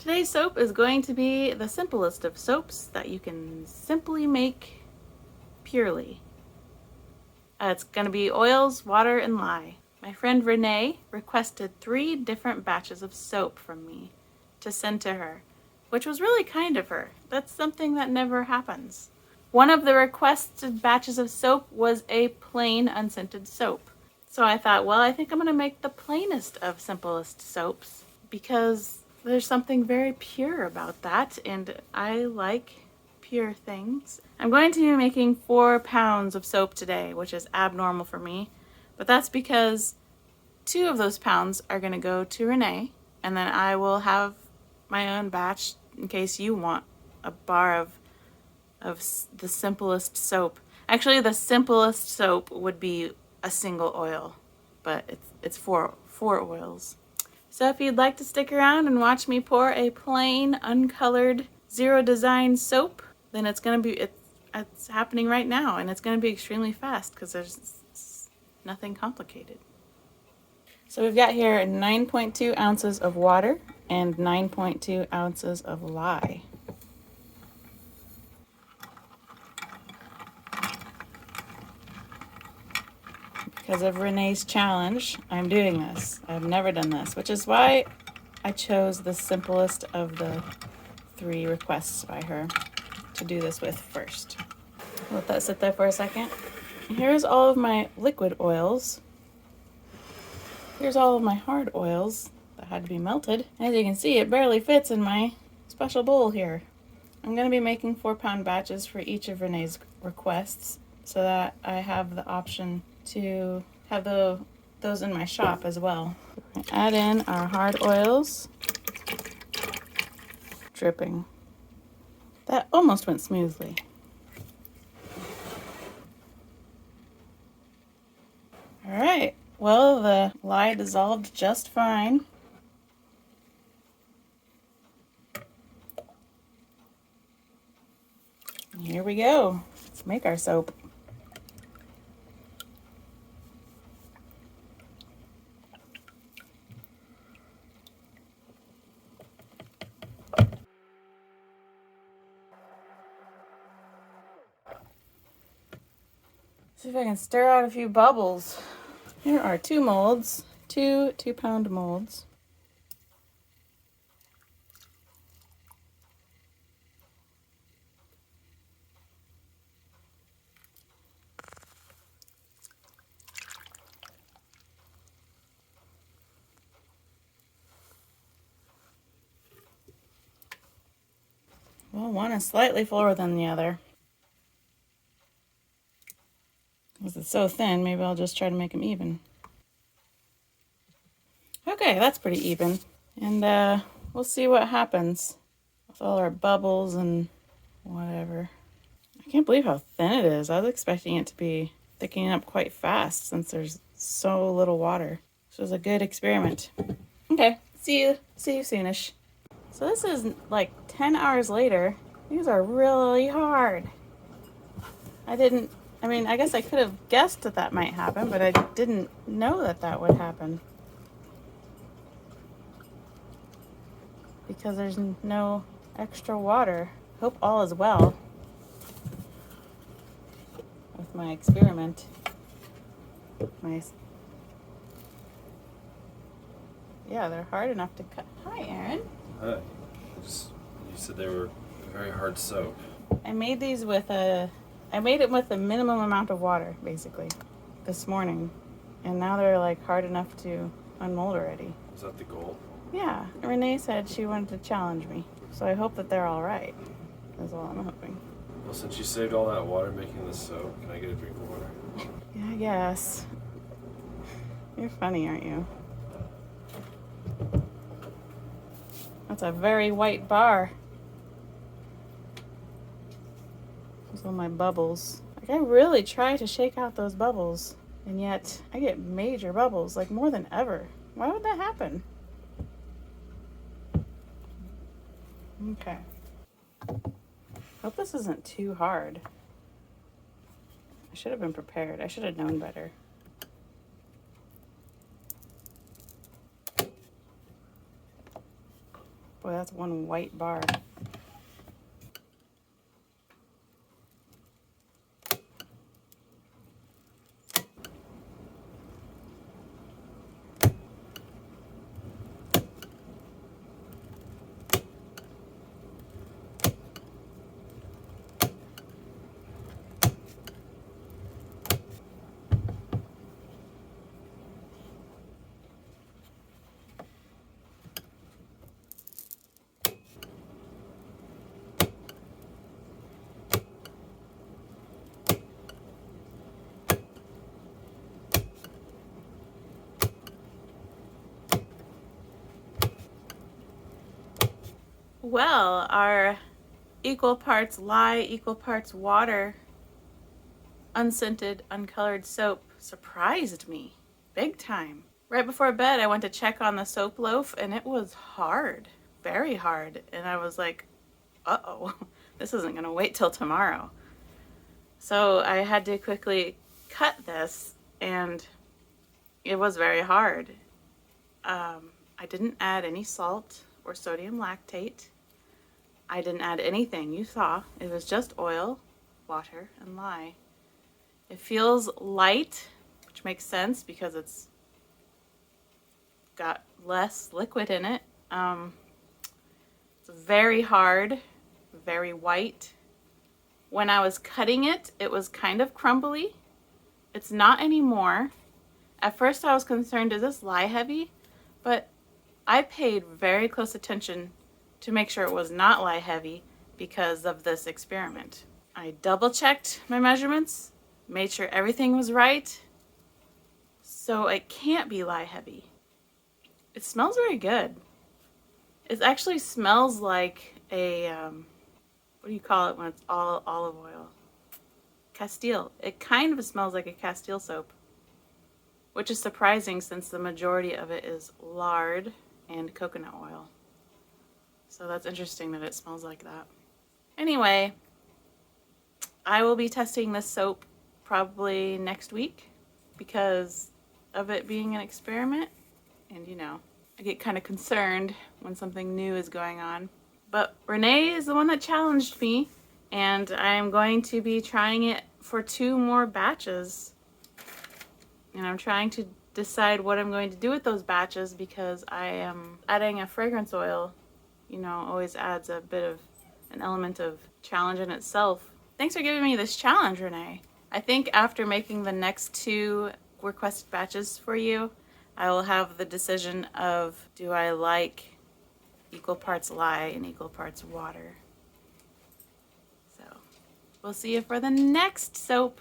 Today's soap is going to be the simplest of soaps that you can simply make purely. It's going to be oils, water, and lye. My friend Renee requested 3 different batches of soap from me to send to her, which was really kind of her. That's something that never happens. One of the requested batches of soap was a plain unscented soap. So I thought, well, I think I'm going to make the plainest of simplest soaps because there's something very pure about that, and I like pure things. I'm going to be making 4 pounds of soap today, which is abnormal for me, but that's because 2 of those pounds are going to go to Renee, and then I will have my own batch in case you want a bar of the simplest soap. Actually, the simplest soap would be a single oil, but it's four oils. So if you'd like to stick around and watch me pour a plain, uncolored, zero design soap, then it's happening right now, and it's gonna be extremely fast because there's nothing complicated. So we've got here 9.2 ounces of water and 9.2 ounces of lye. Because of Renee's challenge, I'm doing this. I've never done this, which is why I chose the simplest of the 3 requests by her to do this with first. Let that sit there for a second. Here's all of my liquid oils. Here's all of my hard oils that had to be melted. As you can see, it barely fits in my special bowl here. I'm going to be making 4-pound batches for each of Renee's requests so that I have the option to have those in my shop as well. Add in our hard oils. Dripping. That almost went smoothly. All right, well, the lye dissolved just fine. Here we go. Let's make our soap. See if I can stir out a few bubbles. Here are 2 molds, 2 2-pound molds. Well, one is slightly fuller than the other. Because it's so thin, maybe I'll just try to make them even. Okay, that's pretty even. And we'll see what happens with all our bubbles and whatever. I can't believe how thin it is. I was expecting it to be thickening up quite fast since there's so little water. This was a good experiment. Okay, see you soonish. So this is like 10 hours later. These are really hard. I guess I could have guessed that might happen, but I didn't know that would happen. Because there's no extra water. Hope all is well with my experiment. Yeah, they're hard enough to cut. Hi, Aaron. Hi. You said they were very hard soap. I made it with a minimum amount of water, basically, this morning. And now they're like hard enough to unmold already. Was that the goal? Yeah. Renee said she wanted to challenge me. So I hope that they're all right. That's all I'm hoping. Well, since you saved all that water making this soap, can I get a drink of water? Yeah, I guess. You're funny, aren't you? That's a very white bar. Those are my bubbles. Like, I really try to shake out those bubbles, and yet I get major bubbles, like more than ever. Why would that happen? Okay. Hope this isn't too hard. I should have been prepared. I should have known better. Boy, that's one white bar. Well, our equal parts lye, equal parts water, unscented, uncolored soap surprised me big time. Right before bed, I went to check on the soap loaf and it was hard, very hard. And I was like, uh-oh, this isn't going to wait till tomorrow. So I had to quickly cut this and it was very hard. I didn't add any salt or sodium lactate. I didn't add anything. You saw. It was just oil, water, and lye. It feels light, which makes sense because it's got less liquid in it. It's very hard, very white. When I was cutting it, it was kind of crumbly. It's not anymore. At first I was concerned, is this lye heavy? But I paid very close attention to make sure it was not lye heavy because of this experiment. I double checked my measurements, made sure everything was right, so it can't be lye heavy. It smells very good. It actually smells like a, what do you call it when it's all olive oil? Castile. It kind of smells like a Castile soap, which is surprising since the majority of it is lard and coconut oil. So that's interesting that it smells like that. Anyway, I will be testing this soap probably next week because of it being an experiment. And you know, I get kind of concerned when something new is going on. But Renee is the one that challenged me, and I'm going to be trying it for 2 more batches. And I'm trying to decide what I'm going to do with those batches because I am adding a fragrance oil. You know, always adds a bit of an element of challenge in itself. Thanks for giving me this challenge, Renee. I think after making the next 2 requested batches for you, I will have the decision of, do I like equal parts lye and equal parts water? So we'll see you for the next soap.